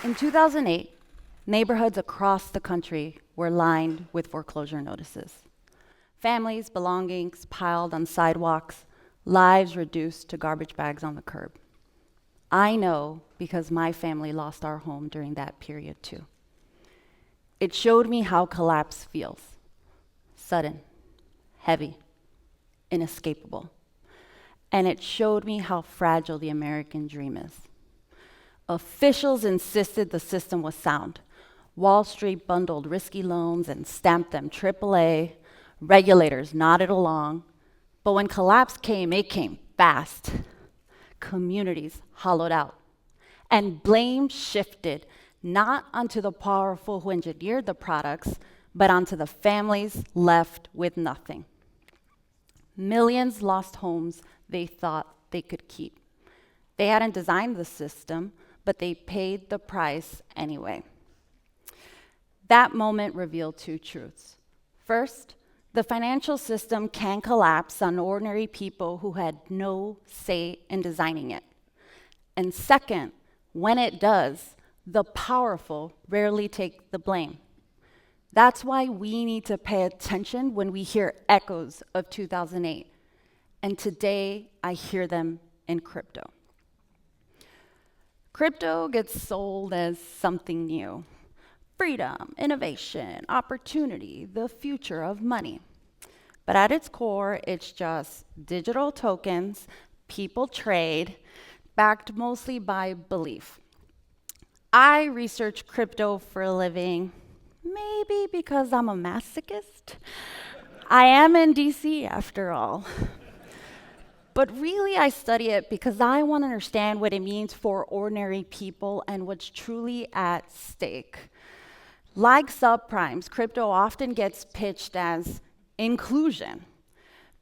In 2008, neighborhoods across the country were lined with foreclosure notices. Families' belongings piled on sidewalks, lives reduced to garbage bags on the curb. I know because my family lost our home during that period too. It showed me how collapse feels: sudden, heavy, inescapable. And it showed me how fragile the American dream is. Officials insisted the system was sound. Wall Street bundled risky loans and stamped them AAA. Regulators nodded along. But when collapse came, it came fast. Communities hollowed out. And blame shifted not onto the powerful who engineered the products, but onto the families left with nothing. Millions lost homes they thought they could keep. They hadn't designed the system, but they paid the price anyway. That moment revealed two truths. First, the financial system can collapse on ordinary people who had no say in designing it. And second, when it does, the powerful rarely take the blame. That's why we need to pay attention when we hear echoes of 2008. And today, I hear them in crypto. Crypto gets sold as something new: freedom, innovation, opportunity, the future of money. But at its core, it's just digital tokens people trade, backed mostly by belief. I research crypto for a living, maybe because I'm a masochist. I am in DC after all. But really, I study it because I want to understand what it means for ordinary people and what's truly at stake. Like subprimes, crypto often gets pitched as inclusion.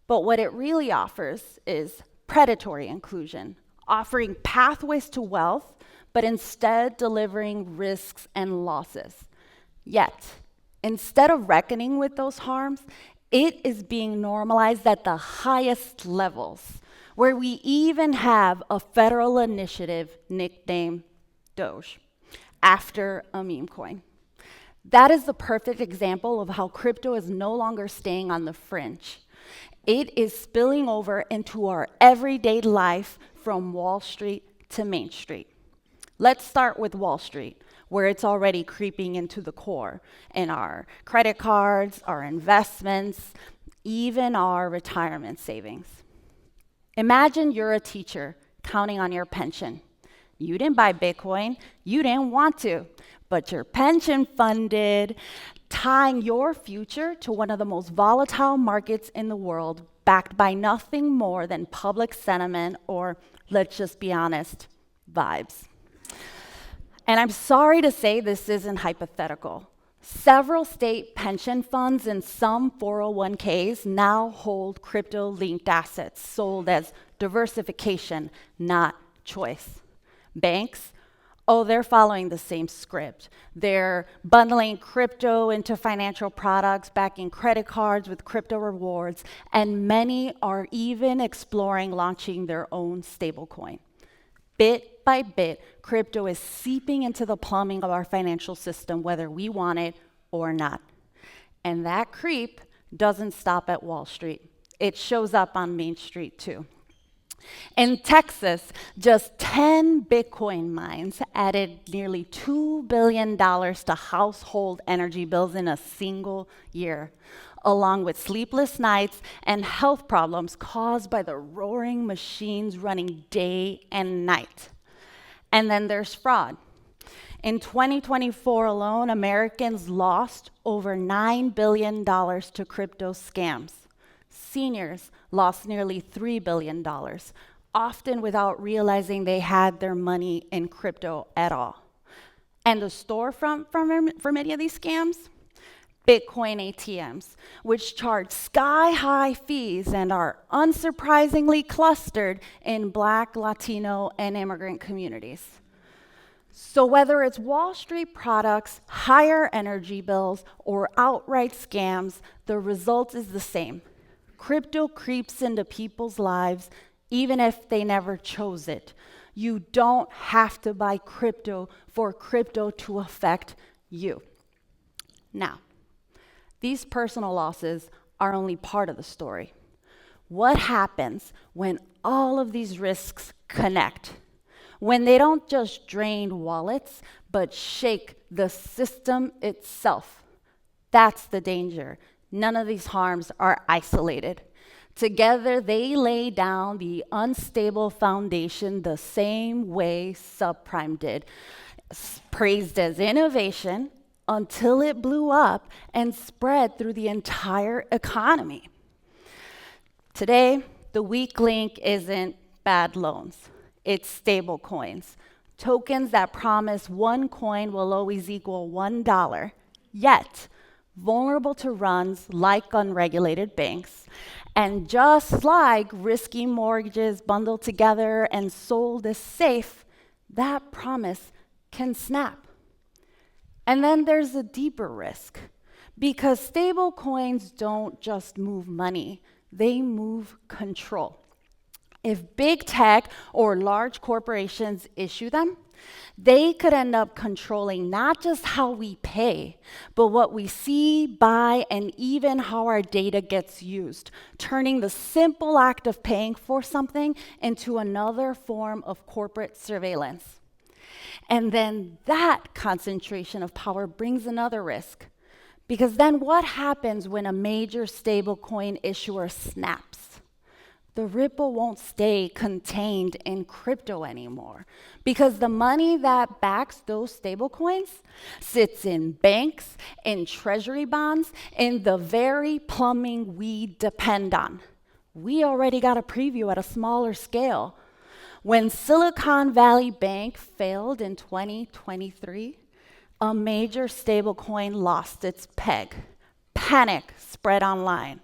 But what it really offers is predatory inclusion, offering pathways to wealth, but instead delivering risks and losses. Yet, instead of reckoning with those harms, it is being normalized at the highest levels, where we even have a federal initiative nicknamed Doge, after a meme coin. That is the perfect example of how crypto is no longer staying on the fringe. It is spilling over into our everyday life from Wall Street to Main Street. Let's start with Wall Street, where it's already creeping into the core in our credit cards, our investments, even our retirement savings. Imagine you're a teacher counting on your pension. You didn't buy Bitcoin, you didn't want to, but your pension funded, tying your future to one of the most volatile markets in the world, backed by nothing more than public sentiment or, let's just be honest, vibes. And I'm sorry to say this isn't hypothetical. Several state pension funds and some 401ks now hold crypto-linked assets sold as diversification, not choice. Banks, they're following the same script. They're bundling crypto into financial products, backing credit cards with crypto rewards, and many are even exploring launching their own stablecoin. Bit by bit, crypto is seeping into the plumbing of our financial system, whether we want it or not. And that creep doesn't stop at Wall Street. It shows up on Main Street too. In Texas, just 10 Bitcoin mines added nearly $2 billion to household energy bills in a single year, along with sleepless nights and health problems caused by the roaring machines running day and night. And then there's fraud. In 2024 alone, Americans lost over $9 billion to crypto scams. Seniors lost nearly $3 billion, often without realizing they had their money in crypto at all. And the storefront for many of these scams? Bitcoin ATMs, which charge sky-high fees and are unsurprisingly clustered in Black, Latino, and immigrant communities. So whether it's Wall Street products, higher energy bills, or outright scams, the result is the same. Crypto creeps into people's lives even if they never chose it, You don't have to buy crypto for crypto to affect you. Now, these personal losses are only part of the story. What happens when all of these risks connect? When they don't just drain wallets, but shake the system itself? That's the danger. None of these harms are isolated. Together, they lay down the unstable foundation the same way subprime did, praised as innovation until it blew up and spread through the entire economy. Today, the weak link isn't bad loans. It's stable coins, tokens that promise one coin will always equal $1, yet vulnerable to runs like unregulated banks. And just like risky mortgages bundled together and sold as safe, that promise can snap. And then there's a deeper risk, because stable coins don't just move money, they move control. If big tech or large corporations issue them, they could end up controlling not just how we pay, but what we see, buy, and even how our data gets used, turning the simple act of paying for something into another form of corporate surveillance. And then that concentration of power brings another risk, because then what happens when a major stablecoin issuer snaps? The ripple won't stay contained in crypto anymore, because the money that backs those stablecoins sits in banks, in treasury bonds, in the very plumbing we depend on. We already got a preview at a smaller scale. When Silicon Valley Bank failed in 2023, a major stablecoin lost its peg. Panic spread online.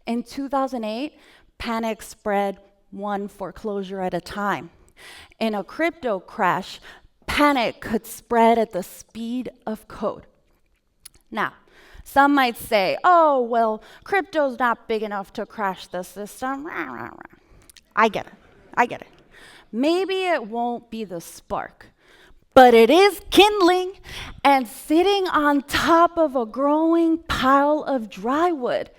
In 2008, panic spread one foreclosure at a time. In a crypto crash, panic could spread at the speed of code. Now, some might say, oh, well, crypto's not big enough to crash the system. I get it. Maybe it won't be the spark, but it is kindling and sitting on top of a growing pile of dry wood.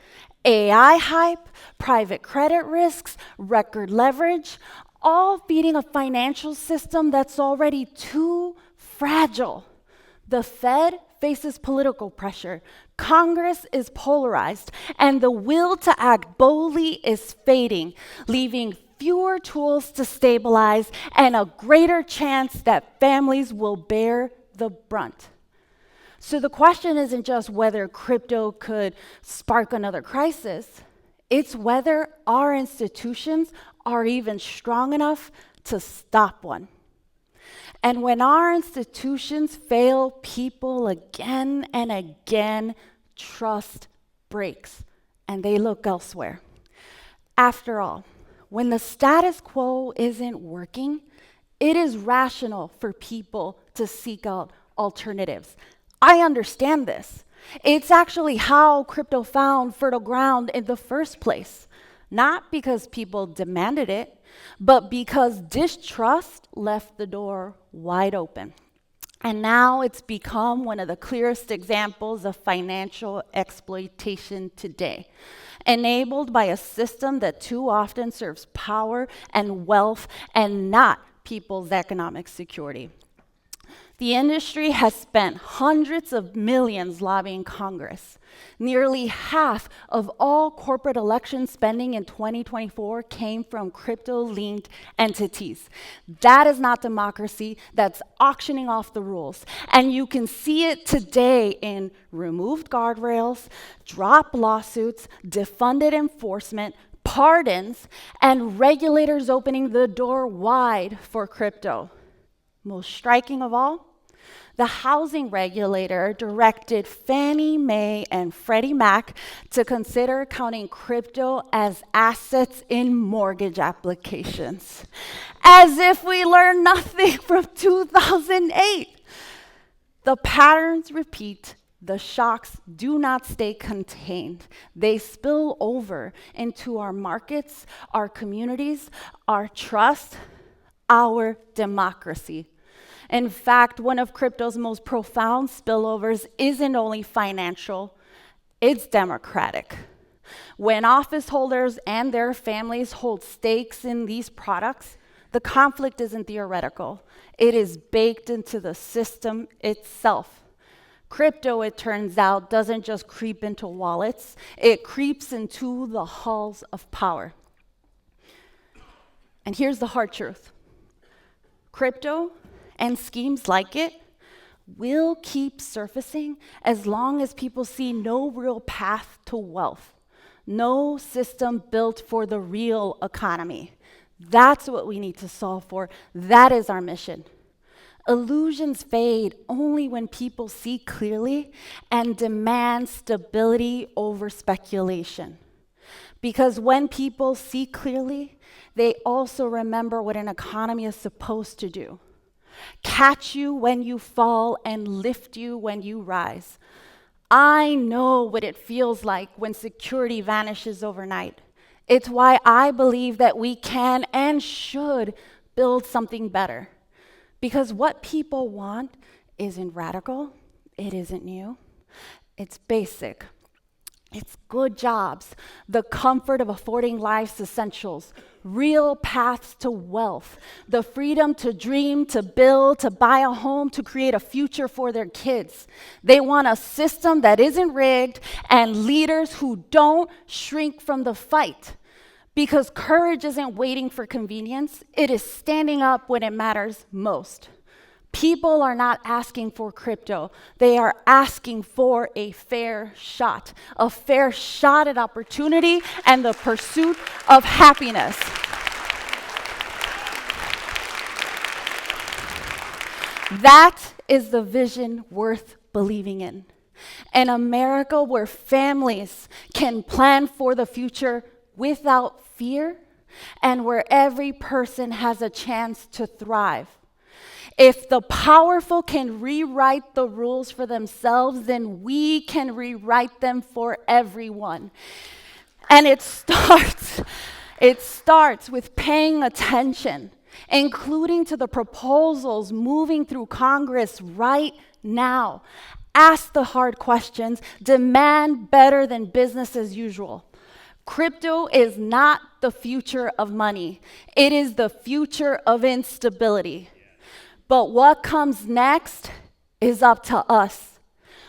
AI hype, private credit risks, record leverage, all feeding a financial system that's already too fragile. The Fed faces political pressure, Congress is polarized, and the will to act boldly is fading, leaving fewer tools to stabilize and a greater chance that families will bear the brunt. So the question isn't just whether crypto could spark another crisis, it's whether our institutions are even strong enough to stop one. And when our institutions fail people again and again, trust breaks and they look elsewhere. After all, when the status quo isn't working, it is rational for people to seek out alternatives. I understand this. It's actually how crypto found fertile ground in the first place. Not because people demanded it, but because distrust left the door wide open. And now it's become one of the clearest examples of financial exploitation today, enabled by a system that too often serves power and wealth and not people's economic security. The industry has spent hundreds of millions lobbying Congress. Nearly half of all corporate election spending in 2024 came from crypto-linked entities. That is not democracy, that's auctioning off the rules. And you can see it today in removed guardrails, drop lawsuits, defunded enforcement, pardons, and regulators opening the door wide for crypto. Most striking of all, the housing regulator directed Fannie Mae and Freddie Mac to consider counting crypto as assets in mortgage applications. As if we learned nothing from 2008. The patterns repeat. The shocks do not stay contained. They spill over into our markets, our communities, our trust, our democracy. In fact, one of crypto's most profound spillovers isn't only financial, it's democratic. When office holders and their families hold stakes in these products, the conflict isn't theoretical. It is baked into the system itself. Crypto, it turns out, doesn't just creep into wallets, it creeps into the halls of power. And here's the hard truth. Crypto and schemes like it will keep surfacing as long as people see no real path to wealth, no system built for the real economy. That's what we need to solve for. That is our mission. Illusions fade only when people see clearly and demand stability over speculation. Because when people see clearly, they also remember what an economy is supposed to do. Catch you when you fall and lift you when you rise. I know what it feels like when security vanishes overnight. It's why I believe that we can and should build something better. Because what people want isn't radical, it isn't new, it's basic. It's good jobs, the comfort of affording life's essentials, real paths to wealth, the freedom to dream, to build, to buy a home, to create a future for their kids. They want a system that isn't rigged and leaders who don't shrink from the fight. Because courage isn't waiting for convenience, it is standing up when it matters most. People are not asking for crypto. They are asking for a fair shot at opportunity and the pursuit of happiness. That is the vision worth believing in. An America where families can plan for the future without fear and where every person has a chance to thrive. If the powerful can rewrite the rules for themselves, then we can rewrite them for everyone. And it starts with paying attention, including to the proposals moving through Congress right now. Ask the hard questions, demand better than business as usual. Crypto is not the future of money. It is the future of instability. But what comes next is up to us.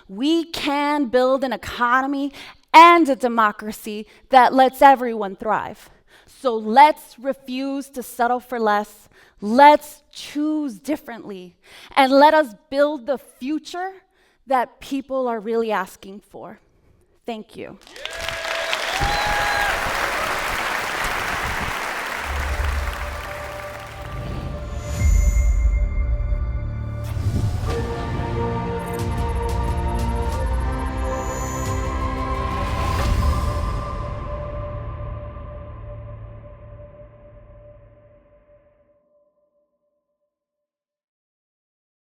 We can build an economy and a democracy that lets everyone thrive. So let's refuse to settle for less. Let's choose differently. And let us build the future that people are really asking for. Thank you.